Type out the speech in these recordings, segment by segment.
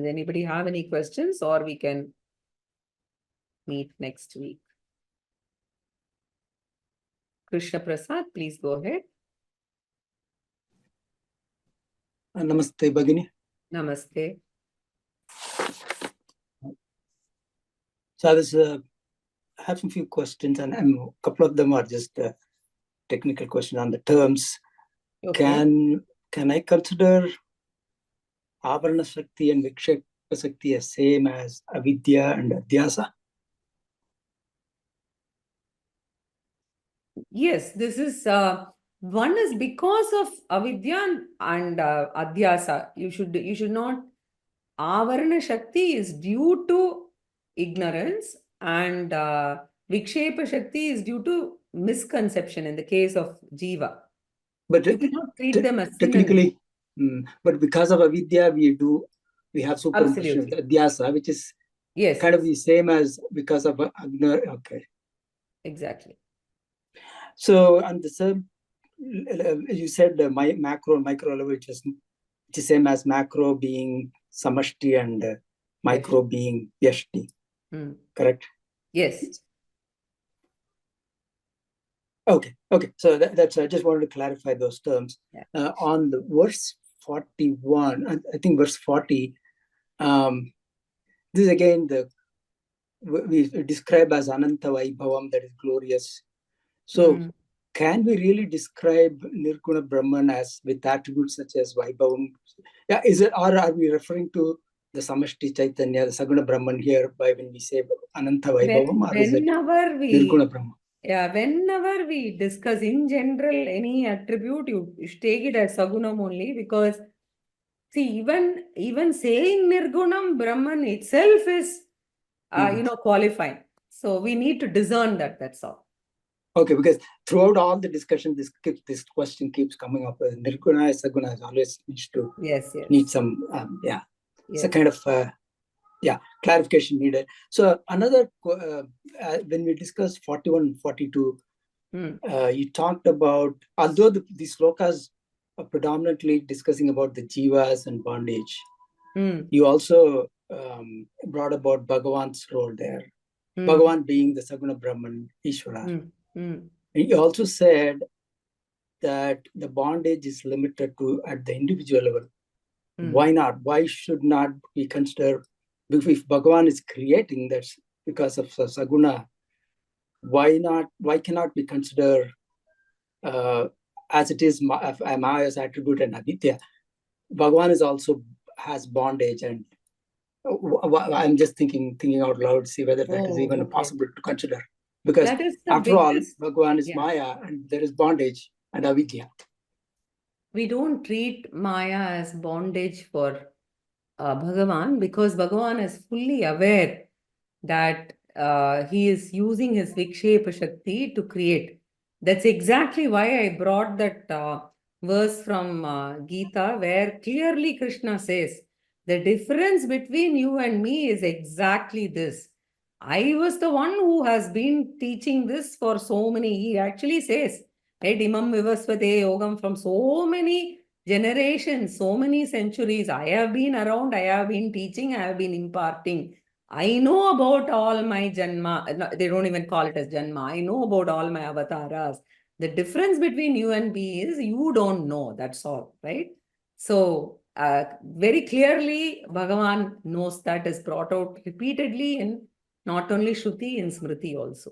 anybody have any questions, or we can meet next week? Krishna Prasad, please go ahead. Namaste, Bhagini. Namaste. So I have a few questions, and a couple of them are just technical questions on the terms. Okay. Can I consider Avarana Shakti and Vikshepa Shakti as same as Avidya and Adhyasa? Yes, this is one is because of Avidya and Adhyasa. You should not. Avarana Shakti is due to ignorance, and Vikshepa Shakti is due to misconception in the case of Jiva. But you cannot treat them as technically, but because of Avidya, we have superimposition of Adhyasa, which is kind of the same as because of Agnar. Okay. Exactly. So, on the same, you said the macro and micro level, which is same as macro being Samashti and micro being Yashti. Correct? Yes. Okay. So that's I just wanted to clarify those terms. Yeah. On the verse 41, I think verse 40, this is again we describe as Ananta Vaibhavam, that is glorious. So can we really describe Nirguna Brahman as with attributes such as Vaibhavam? Yeah, is it, or are we referring to the Samashti Chaitanya, the Saguna Brahman here by when we say Ananta Vaibhavam, or is it Nirguna Brahman? Yeah, whenever we discuss in general any attribute, you take it as Sagunam only, because see, even saying Nirgunam Brahman itself is qualifying. So we need to discern that, that's all. Okay, because throughout all the discussion, this question keeps coming up. Nirguna, Saguna always needs to need some, it's a kind of, clarification needed. So another, when we discussed 41 and 42, you talked about, although these slokas are predominantly discussing about the jivas and bondage, you also brought about Bhagavan's role there. Bhagavan being the Saguna Brahman, Ishvara. And you also said that the bondage is limited to at the individual level. Why not? Why should not we consider, if Bhagavan is creating that because of Saguna, why cannot we consider as it is Maya's attribute and Aditya, Bhagavan is also has bondage, and I'm just thinking out loud, see whether that is even possible to consider. Because after all, Bhagavan is Maya and there is bondage and Avidya. We don't treat Maya as bondage for Bhagavan, because Bhagavan is fully aware that he is using his Vikshepa Shakti to create. That's exactly why I brought that verse from Gita, where clearly Krishna says, the difference between you and me is exactly this. I was the one who has been teaching this for so many, he actually says, right, Imam Vivasvate Yogam, from so many generations, so many centuries. I have been around, I have been teaching, I have been imparting. I know about all my Janma. No, they don't even call it as Janma. I know about all my avatars. The difference between you and me is you don't know. That's all, right? So, very clearly, Bhagavan knows, that is brought out repeatedly in not only Shruti, in Smriti also.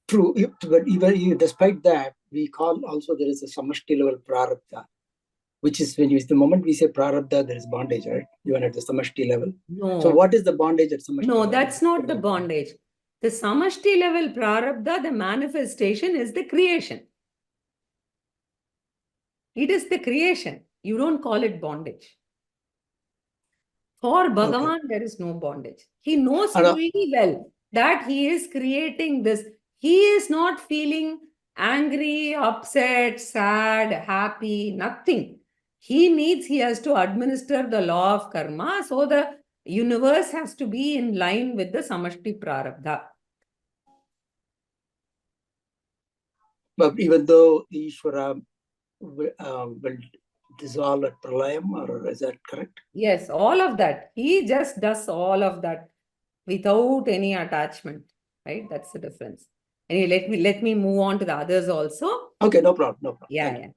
True, but even despite that, we call also there is a Samashti level Prarabdha, which is the moment we say Prarabdha, there is bondage, right? Even at the Samashti level. No. So what is the bondage at Samashti level? No, that's not the bondage. The Samashti level Prarabdha, the manifestation is the creation. It is the creation. You don't call it bondage. For Bhagavan, there is no bondage. He knows very well that he is creating this. He is not feeling angry, upset, sad, happy, nothing. He has to administer the law of karma, so the universe has to be in line with the Samashti Prarabdha. But even though Ishvara will this is all at pralayam, or is that correct? Yes, all of that. He just does all of that without any attachment, right? That's the difference. Anyway, let me move on to the others also. Okay, no problem, no problem. Yeah.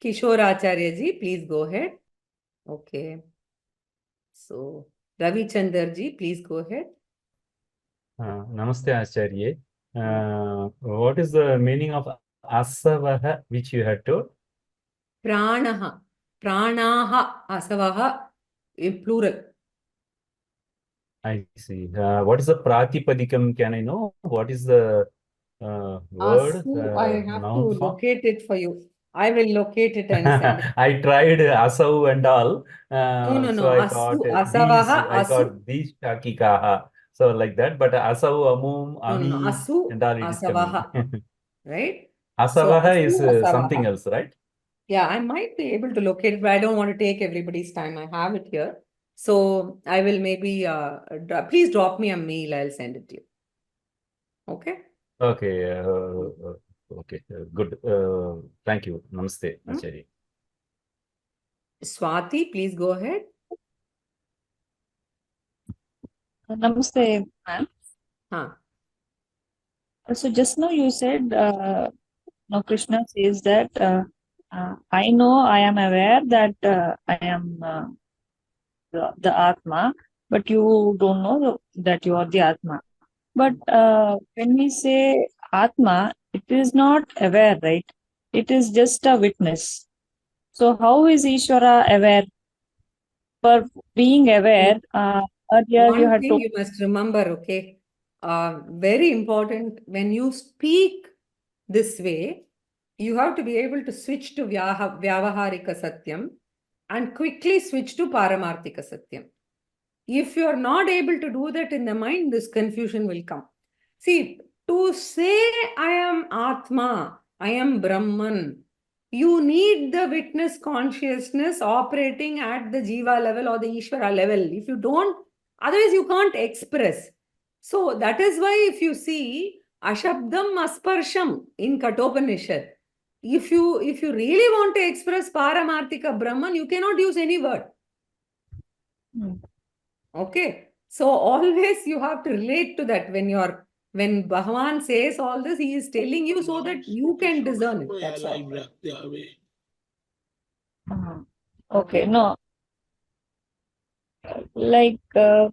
Kishore Acharya ji, please go ahead. Okay. So, Ravi Chandar ji, please go ahead. Namaste Acharya. What is the meaning of asavaha which you had told? Pranaha. Pranaha. Asavaha in plural. I see. What is the pratipadikam? Can I know? What is the word? Asu, I have noun to form? locate it for you. I will locate it and send it. I tried asav and all. No. So I Asu, thought asavaha, I asu. thought these shakikaha. So like that. But asav, amum, ami, No. Asu, and all it is coming. asavaha. Right? Asavaha So, is asu, something asavaha. else, right? Yeah, I might be able to locate it, but I don't want to take everybody's time. I have it here. So I will maybe, please drop me a mail. I'll send it to you. Okay? Okay. Okay. Good. Thank you. Namaste, Acharya. Swati, please go ahead. Namaste, ma'am. So just now you said, now Krishna says that I know, I am aware that I am the Atma, but you don't know that you are the Atma. But when we say Atma, it is not aware, right? It is just a witness. So how is Ishvara aware? For being aware, earlier you One had thing to... you must remember, okay? Very important, when you speak this way, you have to be able to switch to Vyavaharika Satyam and quickly switch to Paramarthika Satyam. If you are not able to do that in the mind, this confusion will come. See, to say I am Atma, I am Brahman, you need the witness consciousness operating at the Jiva level or the Ishvara level. If you don't, otherwise you can't express. So that is why if you see Ashabdam Asparsham in Katopanishad, if you really want to express Paramarthika Brahman, you cannot use any word. Okay. So always you have to relate to that when Bhagavan says all this, he is telling you so that you can discern it. That's all. Okay, no. Like now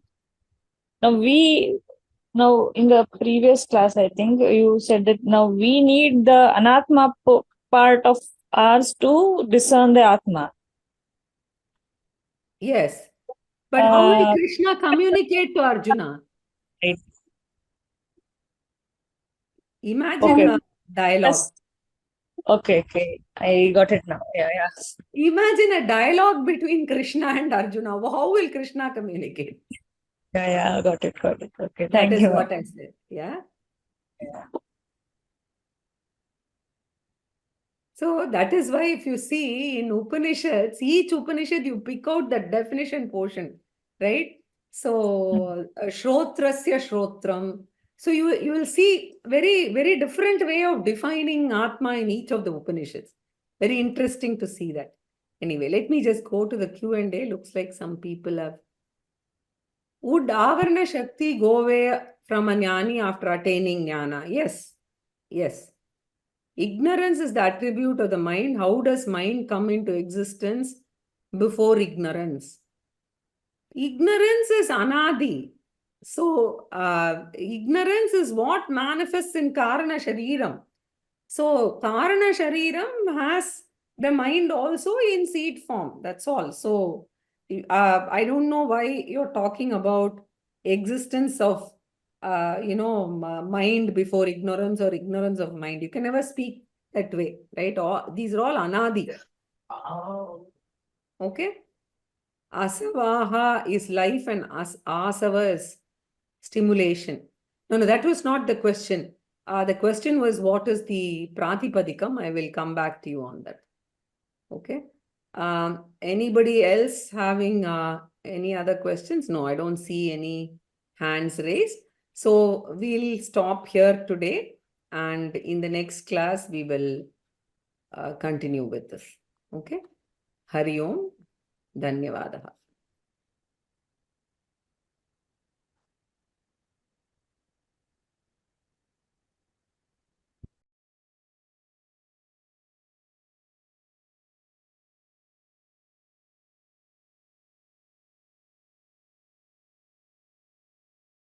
in the previous class, I think you said that now we need the anatma part of ours to discern the atma. Yes. But how will Krishna communicate to Arjuna? Right. Imagine a dialogue. Yes. Okay, I got it now. Yeah. Imagine a dialogue between Krishna and Arjuna. How will Krishna communicate? Yeah, got it. Okay, that is you. What I said. Yeah. So that is why if you see in Upanishads, each Upanishad you pick out the definition portion, right? So Shrotrasya Shrotram. So you will see very, very different way of defining Atma in each of the Upanishads. Very interesting to see that. Anyway, let me just go to the Q&A. Looks like some people have. Would Avarna Shakti go away from a jnani after attaining jnana? Yes. Ignorance is the attribute of the mind. How does mind come into existence before ignorance? Ignorance is anadi. So, ignorance is what manifests in Karana Shariram. So, Karana Shariram has the mind also in seed form. That's all. So, I don't know why you're talking about existence of mind before ignorance or ignorance of mind. You can never speak that way, right? These are all anadi. Okay? Asavaha is life and asava is stimulation. No, that was not the question. The question was, what is the pratipadikam? I will come back to you on that. Okay? Anybody else having any other questions? No, I don't see any hands raised. So we'll stop here today, and in the next class we will continue with this. Okay? Hari Om. Dhanyavadaha.